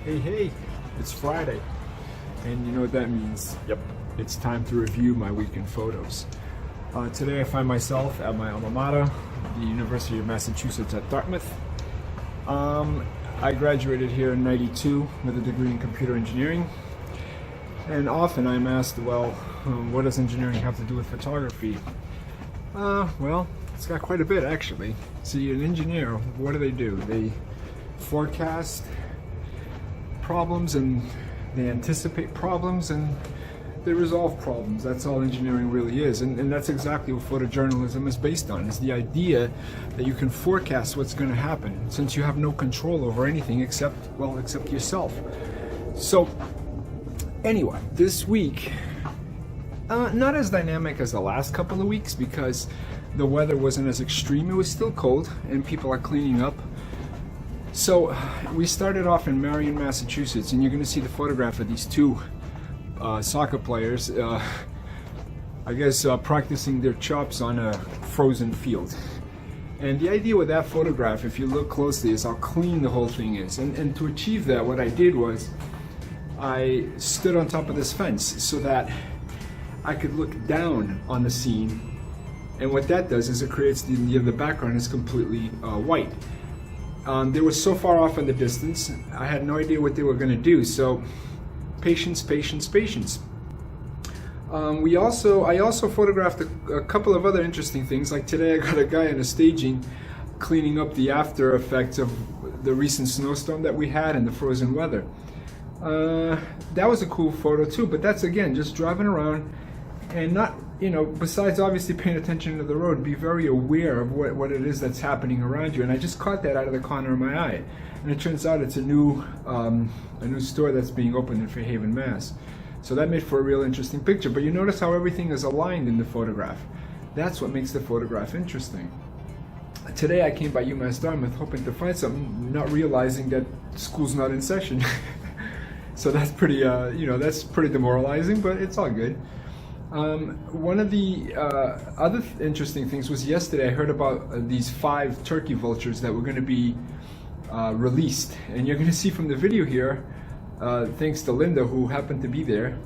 Hey, it's Friday, and you know what that means. Yep, it's time to review my weekend photos. Today I find myself at my alma mater, the University of Massachusetts at Dartmouth. I graduated here in '92 with a degree in computer engineering, and often I'm asked, well, what does engineering have to do with photography? Well, it's got quite a bit actually. See, an engineer, what do? They forecast problems, and they anticipate problems, and they resolve problems. That's all engineering really is, and that's exactly what photojournalism is based on. It's the idea that you can forecast what's going to happen, since you have no control over anything except yourself. So anyway, this week, not as dynamic as the last couple of weeks because the weather wasn't as extreme. It was still cold and people are cleaning up. So we started off in Marion, Massachusetts, and you're going to see the photograph of these two soccer players, practicing their chops on a frozen field. And the idea with that photograph, if you look closely, is how clean the whole thing is. And to achieve that, what I did was I stood on top of this fence so that I could look down on the scene. And what that does is it creates the background is completely white. They were so far off in the distance, I had no idea what they were going to do, so patience. I also photographed a couple of other interesting things, like today I got a guy in a staging cleaning up the after effects of the recent snowstorm that we had and the frozen weather. That was a cool photo too, but that's again just driving around and not, besides obviously paying attention to the road, be very aware of what it is that's happening around you. And I just caught that out of the corner of my eye. And it turns out it's a new store that's being opened in Fairhaven, Mass. So that made for a real interesting picture. But you notice how everything is aligned in the photograph. That's what makes the photograph interesting. Today I came by UMASS Dartmouth hoping to find something, not realizing that school's not in session. So that's pretty, that's pretty demoralizing, but it's all good. One of the other interesting things was yesterday I heard about these 5 turkey vultures that were going to be released, and you're going to see from the video here, thanks to Linda who happened to be there,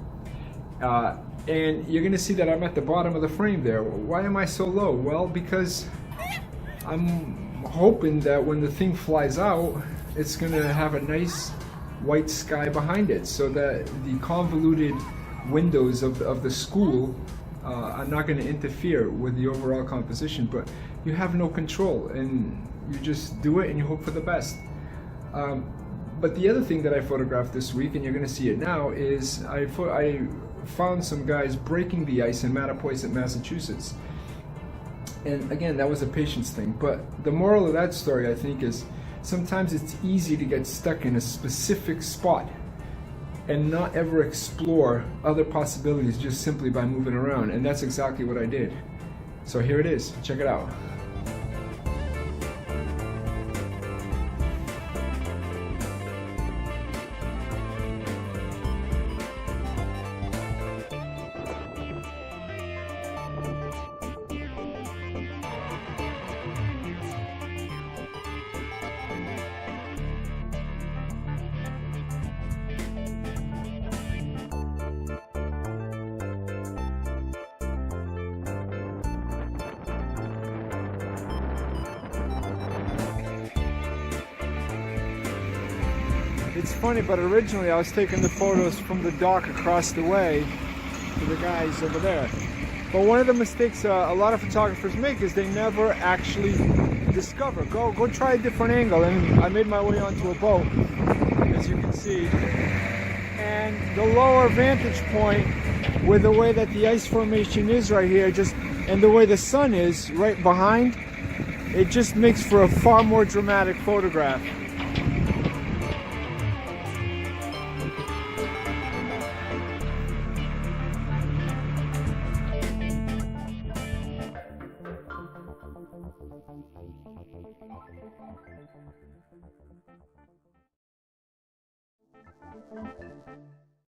and you're going to see that I'm at the bottom of the frame there. Why am I so low? Well, because I'm hoping that when the thing flies out, it's going to have a nice white sky behind it, so that the convoluted windows of the school are not going to interfere with the overall composition. But you have no control, and you just do it and you hope for the best. But the other thing that I photographed this week, and you're going to see it now, is I found some guys breaking the ice in Mattapoisett, Massachusetts. And again, that was a patience thing. But the moral of that story, I think, is sometimes it's easy to get stuck in a specific spot and not ever explore other possibilities just simply by moving around. And that's exactly what I did. So here it is, check it out. It's funny, but originally I was taking the photos from the dock across the way to the guys over there. But one of the mistakes a lot of photographers make is they never actually discover. Go try a different angle. And I made my way onto a boat, as you can see. And the lower vantage point, with the way that the ice formation is right here, and the way the sun is right behind, it just makes for a far more dramatic photograph.